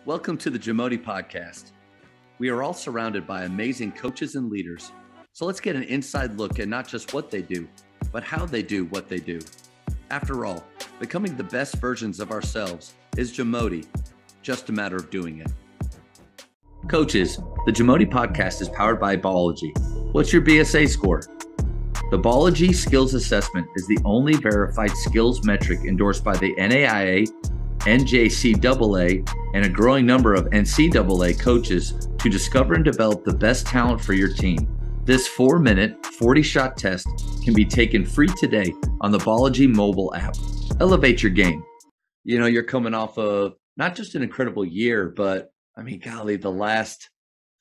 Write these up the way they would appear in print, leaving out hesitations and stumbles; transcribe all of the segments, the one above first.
Welcome to the Jamodi podcast. We are all surrounded by amazing coaches and leaders. So let's get an inside look at not just what they do, but how they do what they do. After all, becoming the best versions of ourselves is Jamodi, just a matter of doing it. Coaches, the Jamodi podcast is powered by Ballology. What's your BSA score? The Ballology Skills Assessment is the only verified skills metric endorsed by the NAIA, NJCAA, and a growing number of NCAA coaches to discover and develop the best talent for your team. This 4-minute, 40-shot test can be taken free today on the Ballology mobile app. Elevate your game. You know, you're coming off of not just an incredible year, but golly, the last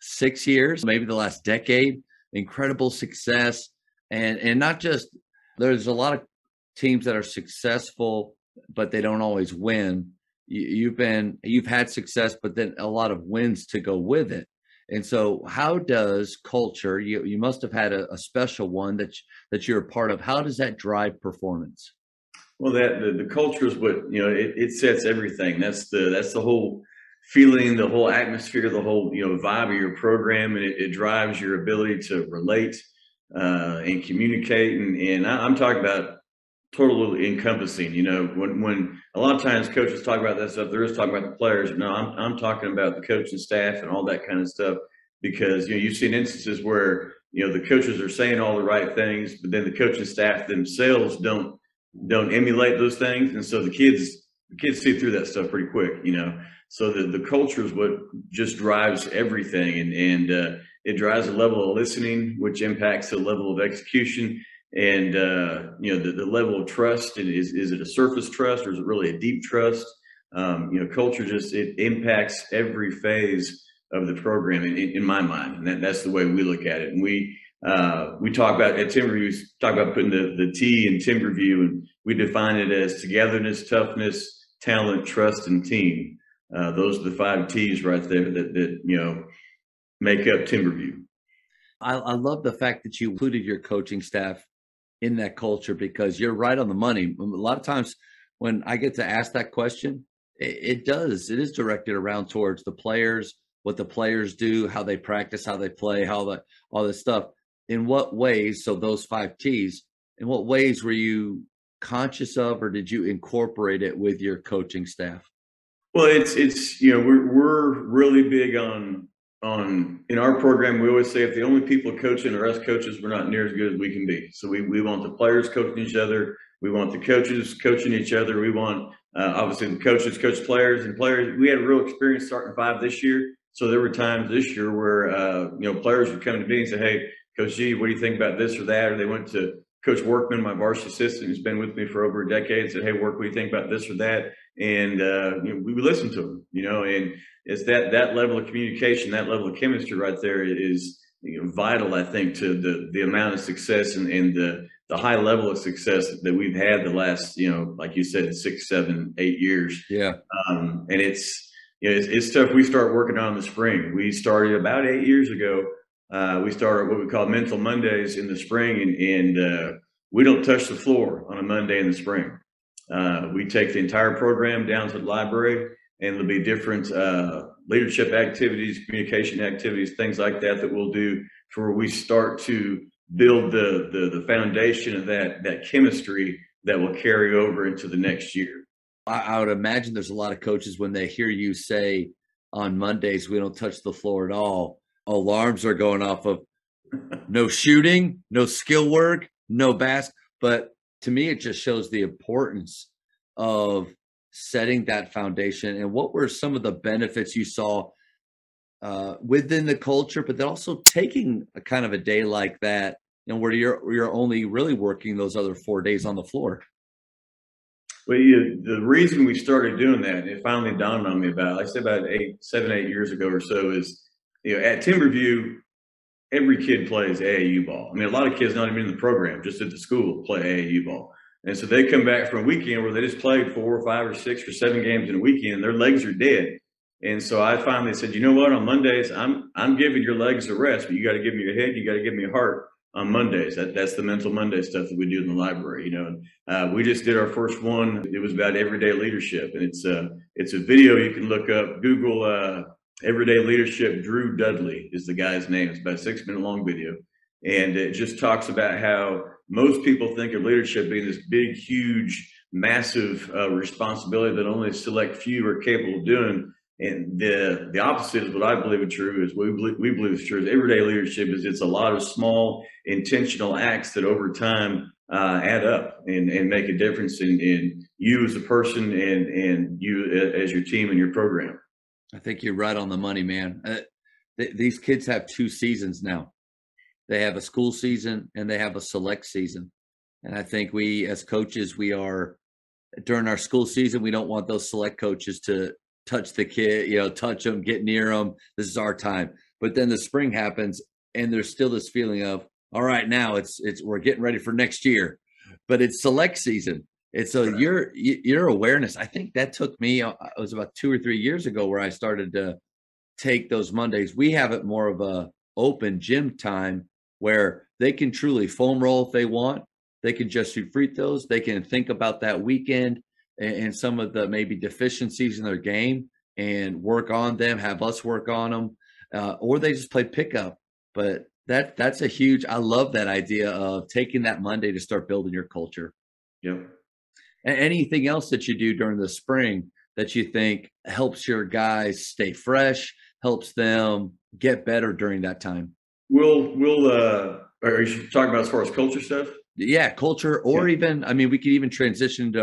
6 years, maybe the last decade, incredible success. And not just, there's a lot of teams that are successful, but they don't always win. You've had success, but then a lot of wins to go with it. And so how does culture, you must have had a special one that you're a part of. How does that drive performance? Well, the culture is what, it sets everything. That's the whole feeling, the whole atmosphere, the whole, vibe of your program. And it drives your ability to relate and communicate. And I'm talking about totally encompassing, when a lot of times coaches talk about that stuff, they're just talking about the players. No, I'm talking about the coaching staff and all that kind of stuff, because, you've seen instances where, the coaches are saying all the right things, but then the coaching staff themselves don't emulate those things. And so the kids see through that stuff pretty quick, so the culture is what just drives everything. And it drives a level of listening, which impacts the level of execution. And, the level of trust, and is it a surface trust or is it really a deep trust? Culture it impacts every phase of the program in my mind. And that's the way we look at it. And we talk about at Timberview, talk about putting the T in Timberview, and we define it as togetherness, toughness, talent, trust, and team. Those are the 5 T's right there that make up Timberview. I love the fact that you included your coaching staff in that culture, because you're right on the money. A lot of times when I get to ask that question, it is directed around towards the players, what the players do, how they practice, how they play, all this stuff. In what ways, so those 5 T's, in what ways were you conscious of, or did you incorporate it with your coaching staff? Well, it's we're really big on in our program, we always say if the only people coaching are us coaches, we're not near as good as we can be. So we want the players coaching each other. We want the coaches coaching each other. We want, obviously, the coaches coach players, and players. We had a real experience starting 5 this year. So there were times this year where, players would come to me and say, hey, Coach G, what do you think about this or that? Or they went to Coach Workman, my varsity assistant, who's been with me for over a decade, and said, hey, Work, what do you think about this or that? And we would listen to them, and it's that level of communication, that level of chemistry right there is vital, I think, to the amount of success and the high level of success that we've had the last, like you said, 6, 7, 8 years. Yeah. And it's stuff we start working on in the spring. We started about 8 years ago. We started what we call Mental Mondays in the spring, and we don't touch the floor on a Monday in the spring. We take the entire program down to the library, and there'll be different leadership activities, communication activities, things like that we'll do for where we start to build the foundation of that chemistry that will carry over into the next year. I would imagine there's a lot of coaches, when they hear you say on Mondays, we don't touch the floor at all, alarms are going off of no shooting, no skill work, no but to me, it just shows the importance of setting that foundation. And what were some of the benefits you saw within the culture, but then also taking a kind of a day like that, where you're only really working those other 4 days on the floor? Well, the reason we started doing that, it finally dawned on me about 7, 8 years ago or so, is at Timberview, every kid plays AAU ball. A lot of kids not even in the program, just at the school, play AAU ball. And so they come back from a weekend where they just played 4 or 5 or 6 or 7 games in a weekend. Their legs are dead. And so I finally said, you know what, on Mondays, I'm giving your legs a rest, but you got to give me your head, you got to give me a heart on Mondays. That's the Mental Monday stuff that we do in the library. We just did our first one. It was about everyday leadership, and it's a video you can look up. Google Everyday Leadership. Drew Dudley is the guy's name. It's about a 6-minute long video. And it just talks about how most people think of leadership being this big, huge, massive responsibility that only a select few are capable of doing. And the opposite is what I believe is true. Is we believe is true. Is everyday leadership is it's a lot of small, intentional acts that over time add up and make a difference in you as a person and you as your team and your program. I think you're right on the money, man. These kids have 2 seasons now. They have a school season and they have a select season. And I think we, as coaches, we are during our school season, we don't want those select coaches to touch the kid, touch them, get near them. This is our time. But then the spring happens and there's still this feeling of, all right, now it's we're getting ready for next year, but it's select season. And so your awareness, I think that took me, it was about 2 or 3 years ago where I started to take those Mondays. We have it more of a open gym time where they can truly foam roll if they want. They can just shoot free throws. They can think about that weekend and some of the maybe deficiencies in their game and work on them, have us work on them, or they just play pickup. But that's a huge, I love that idea of taking that Monday to start building your culture. Yep. Anything else that you do during the spring that you think helps your guys stay fresh, helps them get better during that time? Are you talking about as far as culture stuff? Yeah, culture, or even, I mean, we could even transition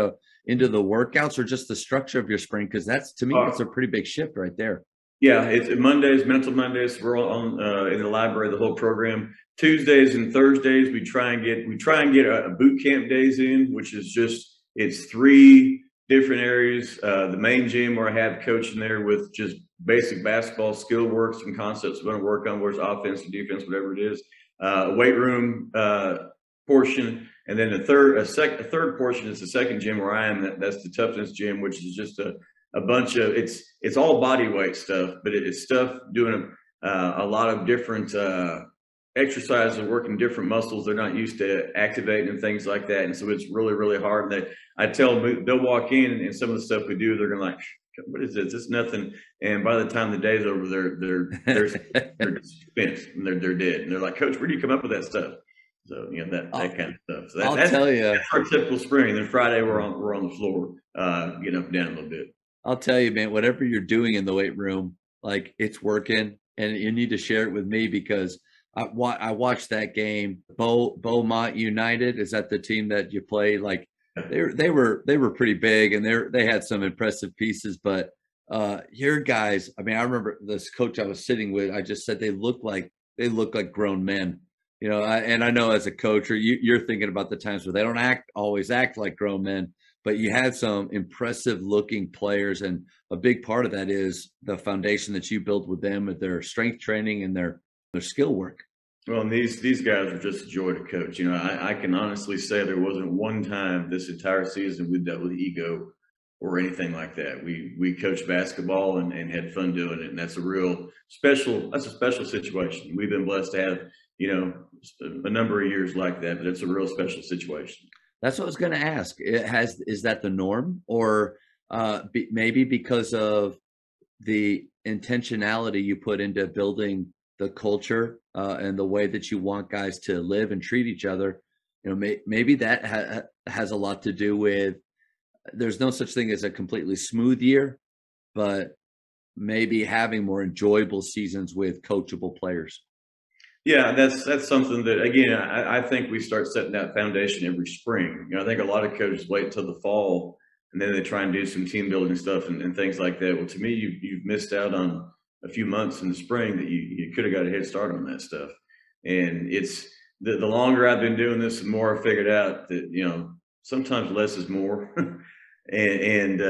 into the workouts or just the structure of your spring, because that's, to me, that's a pretty big shift right there. Yeah, it's Mondays, mental Mondays. We're all on in the library, the whole program. Tuesdays and Thursdays, we try and get a boot camp days in, which is just it's 3 different areas. The main gym where I have coaching there with just basic basketball skill work, some concepts we're going to work on, where's offense or defense, whatever it is. Weight room portion, and then a third portion is the second gym where I am. That's the toughness gym, which is just a bunch of it's all body weight stuff, but it's stuff doing a lot of different exercises, working different muscles they're not used to activating and things like that. And so it's really, really hard. That I tell them, they'll walk in and some of the stuff we do, they're gonna like, what is this? It's nothing. And by the time the day's over, they're spent and they're dead. And they're like, Coach, where do you come up with that stuff? So that kind of stuff. So I'll tell you, that's our typical spring. Then Friday we're on the floor, getting up and down a little bit. I'll tell you, man, whatever you're doing in the weight room, like it's working, and you need to share it with me because I watched that game. Beaumont United, is that the team that you played? Like they were pretty big and they had some impressive pieces, but your guys, I mean, I remember this coach I was sitting with, I just said they look like grown men. And I know as a coach, or you're thinking about the times where they don't always act like grown men, but you had some impressive looking players. And a big part of that is the foundation that you built with them at their strength training and their skill work. Well, and these guys are just a joy to coach. I can honestly say there wasn't one time this entire season we dealt with ego or anything like that. We coached basketball and had fun doing it. And that's a special situation. We've been blessed to have, a number of years like that, but it's a real special situation. That's what I was going to ask. Is that the norm, or maybe because of the intentionality you put into building the culture and the way that you want guys to live and treat each other? Maybe that has a lot to do with. There's no such thing as a completely smooth year, but maybe having more enjoyable seasons with coachable players. Yeah, that's something that, again, I think we start setting that foundation every spring. I think a lot of coaches wait until the fall and then they try and do some team building stuff and things like that. Well, to me, you've missed out on a few months in the spring that you could have got a head start on that stuff. And it's the longer I've been doing this, the more I figured out that, sometimes less is more. and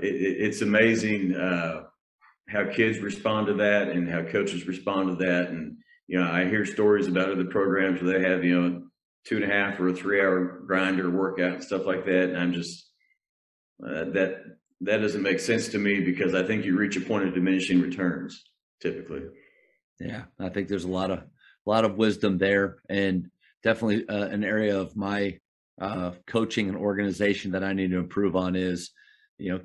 it's amazing how kids respond to that and how coaches respond to that. And, I hear stories about other programs where they have, 2.5 or a 3-hour grind or workout and stuff like that. And I'm just, that doesn't make sense to me, because I think you reach a point of diminishing returns typically. Yeah, I think there's a lot of wisdom there, and definitely an area of my coaching and organization that I need to improve on is,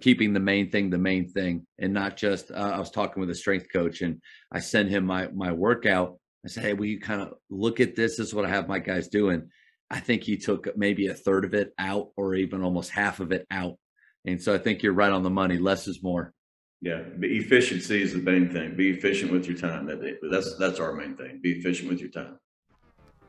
keeping the main thing, and not just, I was talking with a strength coach and I sent him my workout. I said, hey, will you kind of look at this? This is what I have my guys doing. I think he took maybe a third of it out, or even almost half of it out. And so I think you're right on the money. Less is more. Yeah. Efficiency is the main thing. Be efficient with your time. That's our main thing. Be efficient with your time.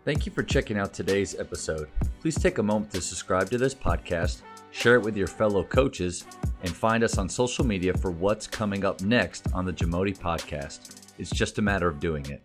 Thank you for checking out today's episode. Please take a moment to subscribe to this podcast, share it with your fellow coaches, and find us on social media for what's coming up next on the Jamodi podcast. It's just a matter of doing it.